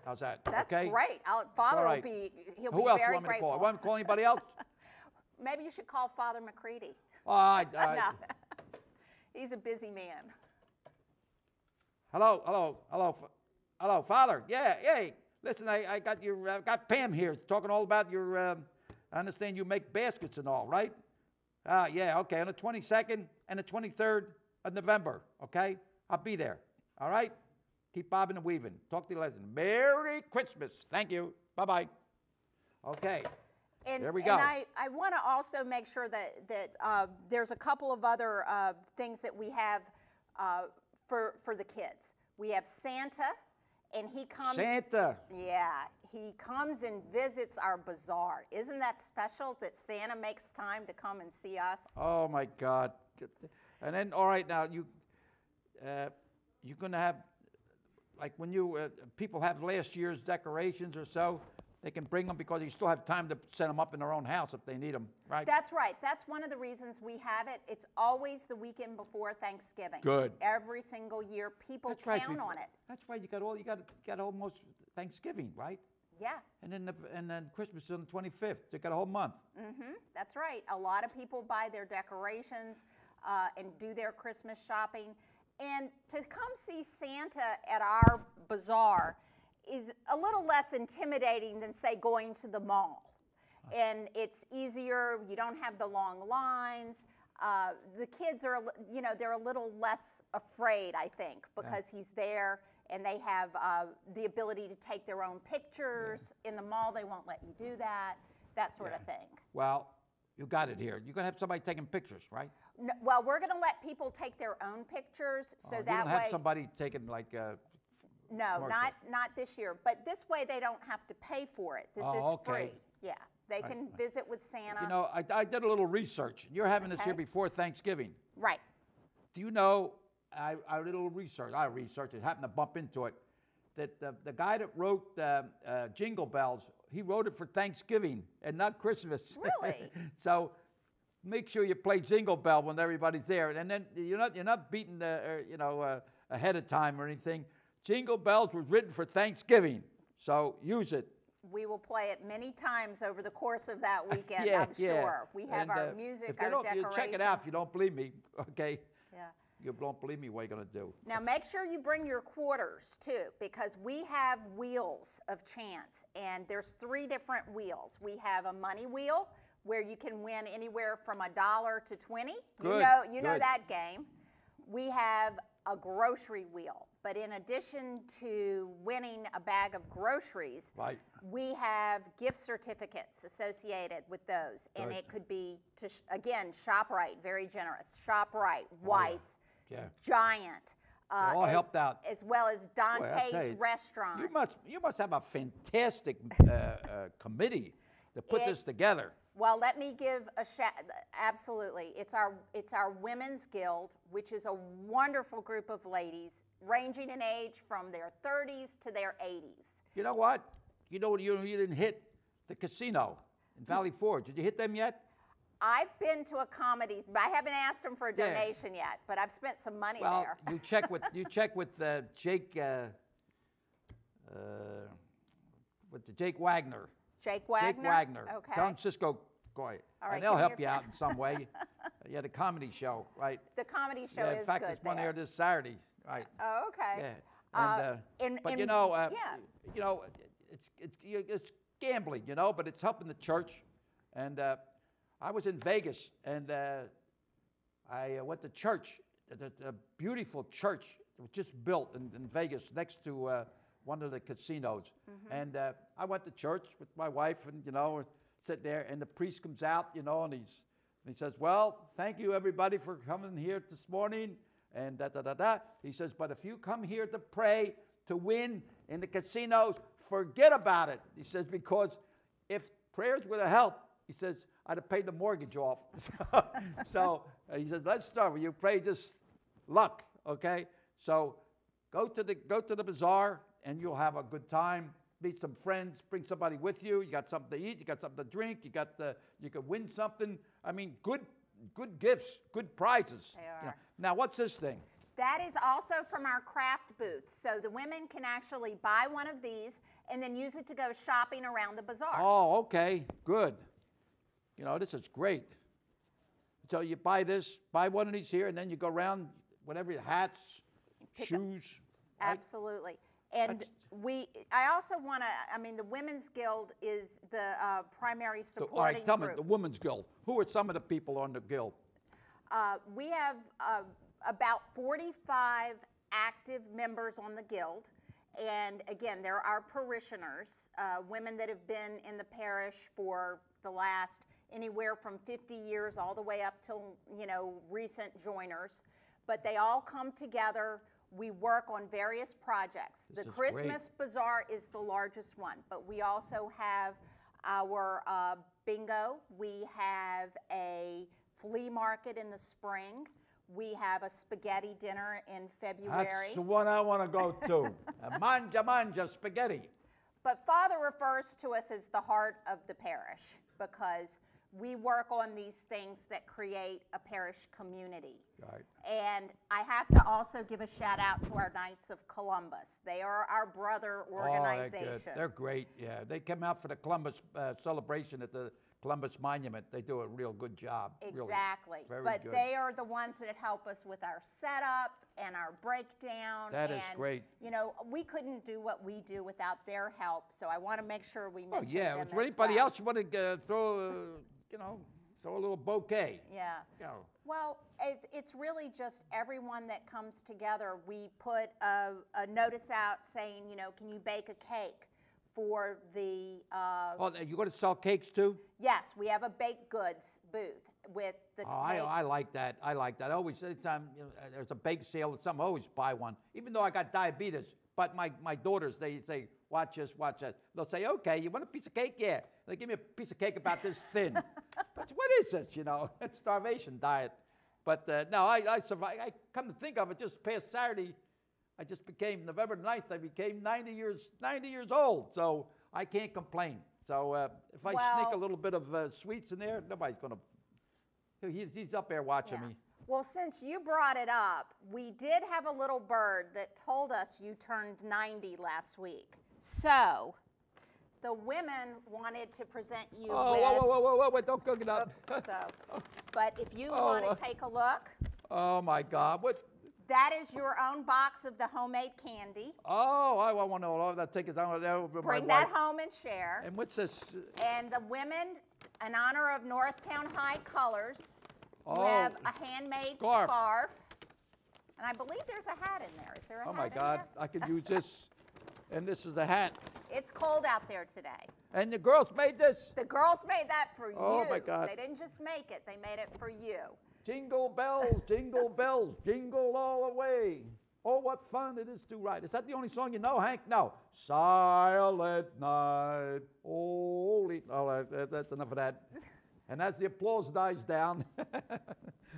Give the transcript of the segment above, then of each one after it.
How's that? That's okay? great. Father right. will be, he'll Who be else very you want me to grateful. call? You want me to call anybody else? Maybe you should call Father McCready. No. He's a busy man. Hello, Father. Yeah, hey, listen, I got Pam here talking all about your, I understand you make baskets and all, right? Yeah, okay, on the 22nd and the 23rd of November, okay? I'll be there, all right? Keep bobbing and weaving. Talk to you later. Merry Christmas. Thank you. Bye-bye. Okay. There we go. And I want to also make sure that there's a couple of other things that we have for the kids. We have Santa, and he comes. Santa. Yeah, he comes and visits our bazaar. Isn't that special that Santa makes time to come and see us? Oh my God. And then, all right, now you're going to have, like when people have last year's decorations or so, they can bring them because you still have time to set them up in their own house if they need them, right? That's right. That's one of the reasons we have it. It's always the weekend before Thanksgiving. Good. Every single year, people count on it. That's right. You got almost Thanksgiving, right? Yeah. And then Christmas on the 25th. You got a whole month. Mm-hmm. That's right. A lot of people buy their decorations and do their Christmas shopping. And to come see Santa at our bazaar is a little less intimidating than, say, going to the mall. And it's easier. You don't have the long lines. The kids are, they're a little less afraid, I think, because he's there and they have the ability to take their own pictures. In the mall, they won't let you do that sort of thing. Well, you got it here. You're going to have somebody taking pictures, right? No, well, we're going to let people take their own pictures, so that way. You don't have somebody taking like. No, not this year. But this way, they don't have to pay for it. This is free. Yeah, they can visit with Santa. You know, I did a little research. You're having this here before Thanksgiving. Right. Do you know? I did a little research. I researched it. Happened to bump into it. That the guy that wrote Jingle Bells, he wrote it for Thanksgiving and not Christmas. Really? So make sure you play Jingle Bell when everybody's there, and then you're not beating ahead of time or anything. Jingle Bells was written for Thanksgiving, so use it. We will play it many times over the course of that weekend, I'm sure. We have our music, our decorations. You check it out if you don't believe me, okay? Yeah. You don't believe me, what are you going to do? Now, make sure you bring your quarters, too, because we have wheels of chance, and there's 3 different wheels. We have a money wheel, where you can win anywhere from $1 to 20. Good. You know that game. We have a grocery wheel, but in addition to winning a bag of groceries, we have gift certificates associated with those, and it could be to again ShopRite, very generous. ShopRite, Weiss, Giant. All helped out, as well as Dante's Restaurant. You must have a fantastic committee to put this together. Well, let me give a shout. Absolutely, it's our Women's Guild, which is a wonderful group of ladies, ranging in age from their 30s to their 80s. You know what? You didn't hit the casino in Valley Forge. Did you hit them yet? I've been to a comedy. I haven't asked them for a donation yet, but I've spent some money there. Well, you check with Jake. With Jake Wagner. Jake Wagner? Jake Wagner. Okay. Tell him Cisco Goy. All right, and they'll help you out in some way. The comedy show, right? The comedy show is good. In fact, there's one there this Saturday, right? Oh, okay. Yeah. But it's gambling, but it's helping the church. And I was in Vegas, and I went to church, a beautiful church that was just built in Vegas next to one of the casinos. Mm-hmm. And I went to church with my wife, and we're sitting there, and the priest comes out, and he says, "Well, thank you everybody for coming here this morning," and He says, "But if you come here to pray to win in the casinos, forget about it." He says, "Because if prayers were to help," he says, "I'd have paid the mortgage off." So he says, "Let's start with you. Pray just luck, okay?" So go to the bazaar, and you'll have a good time. Meet some friends. Bring somebody with you. You got something to eat. You got something to drink. You could win something. I mean, good gifts, good prizes. They are. Now, what's this thing? That is also from our craft booth. So the women can actually buy one of these, and then use it to go shopping around the bazaar. Oh, okay, good. You know, this is great. So you buy this, buy one of these here, and then you go around, whatever, hats, shoes. Right? Absolutely. And I also want to, I mean, the Women's Guild is the primary supporting All right, tell group. me, the Women's Guild. Who are some of the people on the guild? We have about 45 active members on the guild. And again, there are parishioners, women that have been in the parish for the last anywhere from 50 years all the way up till, you know, recent joiners. But they all come together. We work on various projects. The Christmas Bazaar is the largest one, but we also have our bingo. We have a flea market in the spring. We have a spaghetti dinner in February. That's the one I want to go to. Manja spaghetti. But Father refers to us as the heart of the parish because we work on these things that create a parish community. Right. And I have to also give a shout out to our Knights of Columbus. They are our brother organization. They're great, yeah. They come out for the Columbus celebration at the Columbus Monument. They do a real good job. Exactly. Really. But Good. they are the ones that help us with our setup and our breakdown. That is great. You know, we couldn't do what we do without their help, so I want to make sure we mention yeah. them Is there as anybody well. else you want to throw, you know, throw a little bouquet? Yeah. You know. Well, it's really just everyone that comes together. We put a notice out saying, you know, can you bake a cake for the... Oh, you going to sell cakes too? Yes, we have a baked goods booth with the cakes. I like that. I like that. Always, anytime you know, there's a bake sale or something, I always buy one. Even though I got diabetes, but my daughters, they say, watch this, watch that. They'll say, okay, you want a piece of cake? Yeah. They give me a piece of cake about this thin. But what is this, you know? It's starvation diet. But no, I survived. I come to think of it, just past Saturday, I just became, November 9th, I became 90 years old. So I can't complain. So if I sneak a little bit of sweets in there, nobody's going to, he's up there watching me. Well, since you brought it up, we did have a little bird that told us you turned 90 last week. So the women wanted to present you with... Whoa, don't cook it up. Oops, but if you want to take a look... Oh, my God. What? That is your own box of the homemade candy. Oh, I want to know that. Take it down there with Bring my that wife. home and share. And what's this? And the women, in honor of Norristown High Colors, you have a handmade scarf. And I believe there's a hat in there. Is there a hat in there? Oh, my God. I could use this. And this is a hat. It's cold out there today. And the girls made this? The girls made that for you. Oh, my God. They didn't just make it. They made it for you. Jingle bells, jingle all the way. Oh, what fun it is to ride. Is that the only song you know, Hank? No. Silent night, holy. Oh, that's enough of that. And as the applause dies down,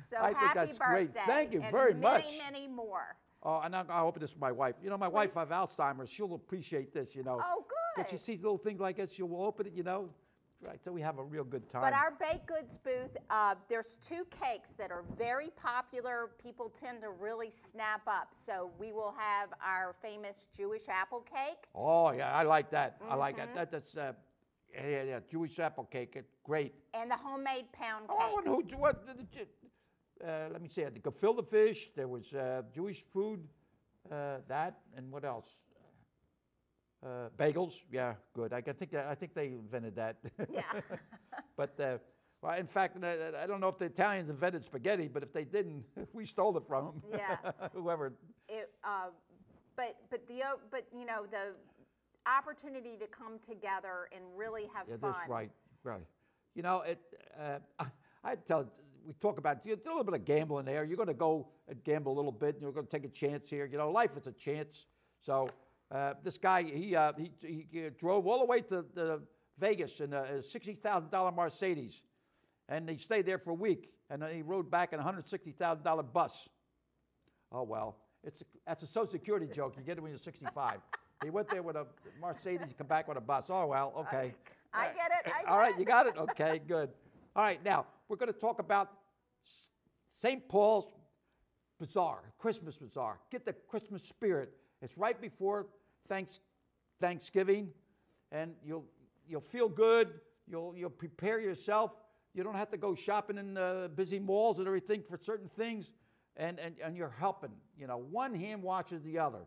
So I think happy that's birthday. great. Thank you and very much. Many more. Oh, and I hope this is my wife. You know, my wife has Alzheimer's. She'll appreciate this, you know. Oh, good. Because she sees little things like this, she'll open it, you know. Right, so we have a real good time. But our baked goods booth, there's two cakes that are very popular. People tend to really snap up. So we will have our famous Jewish apple cake. Oh, yeah, I like that. I like that. That's yeah, Jewish apple cake. It's great. And the homemade pound Oh, cakes. let me see. The gefilte fish. There was Jewish food. That and what else? Bagels. Yeah, good. I think they invented that. Yeah. But well, in fact, I don't know if the Italians invented spaghetti, but if they didn't, we stole it from them. Yeah. Whoever. But you know, the opportunity to come together and really have fun. That's right. You know, I tell. We talk about a little bit of gambling there. You're going to go and gamble a little bit, and you're going to take a chance here. You know, life is a chance. So this guy, he drove all the way to Vegas in a $60,000 Mercedes, and he stayed there for a week, and then he rode back in a $160,000 bus. Oh well, that's a Social Security joke. You get it when you're 65. He went there with a Mercedes, come back with a bus. Oh well, okay. I get it. All right, you got it. Okay, good. All right, now we're going to talk about St. Paul's Bazaar, Christmas Bazaar. Get the Christmas spirit. It's right before Thanksgiving, and you'll feel good. You'll prepare yourself. You don't have to go shopping in busy malls and everything for certain things, and you're helping. You know, one hand washes the other.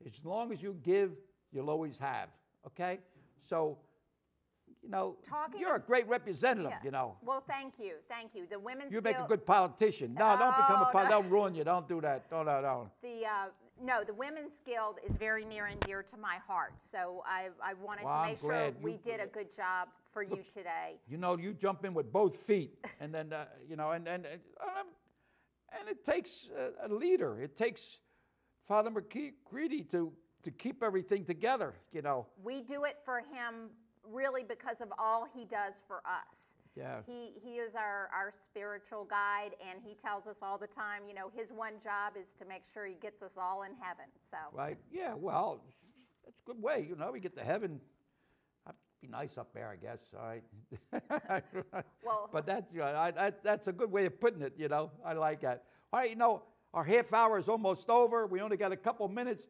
As long as you give, you'll always have. Okay, so. You know, you're a great representative, you know. Well, thank you. Thank you. The Women's You Guild. make a good politician. No, don't become a politician. Don't ruin you. Don't do that. No. No, the Women's Guild is very near and dear to my heart. So I wanted to make sure we did a good job for you today. You know, you jump in with both feet, and then, you know, and it takes a leader. It takes Father McCready to keep everything together, you know. We do it for him really because of all he does for us. Yeah. He is our spiritual guide, and he tells us all the time, you know, his one job is to make sure he gets us all in heaven. So. Right. Yeah. Well, that's a good way. You know, we get to heaven. That'd be nice up there, I guess. All right. Well. But that's a good way of putting it. You know, I like that. All right. You know, our half hour is almost over. We only got a couple minutes.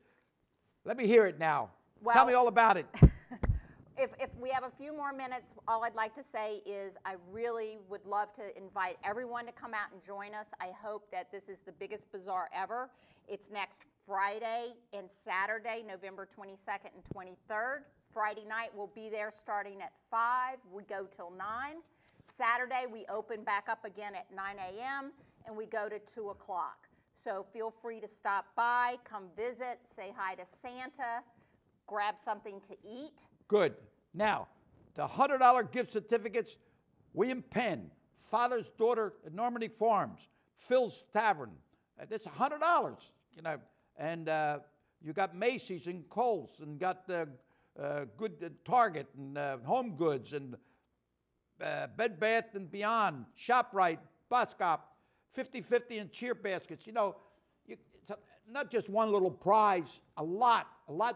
Let me hear it now. Well, tell me all about it. If we have a few more minutes, all I'd like to say is I really would love to invite everyone to come out and join us. I hope that this is the biggest bazaar ever. It's next Friday and Saturday, November 22nd and 23rd. Friday night, we'll be there starting at 5. We go till 9. Saturday, we open back up again at 9 a.m., and we go to 2 o'clock. So feel free to stop by, come visit, say hi to Santa, grab something to eat. Good. Now, the $100 gift certificates, William Penn, Father's Daughter at Normandy Farms, Phil's Tavern. That's $100, you know. And you got Macy's and Kohl's, and got good Target and Home Goods and Bed Bath and Beyond, ShopRite, Boscop, 50/50 and cheer baskets. You know, it's not just one little prize, a lot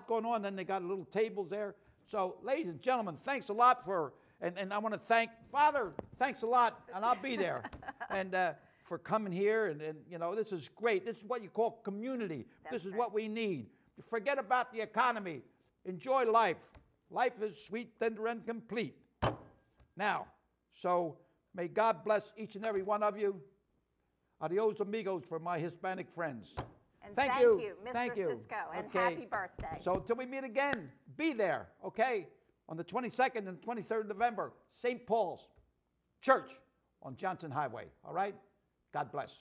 going on. Then they got little tables there. So, ladies and gentlemen, thanks a lot for, and I want to thank Father, thanks a lot, and I'll be there, and for coming here, and you know, this is great. This is what you call community. This is what we need. Forget about the economy. Enjoy life. Life is sweet, tender, and complete. Now, so may God bless each and every one of you. Adios, amigos, for my Hispanic friends. And thank you, Mr. Cisco, and okay. Happy birthday. So until we meet again, be there, okay? On the 22nd and 23rd of November, St. Paul's Church on Johnson Highway, all right? God bless.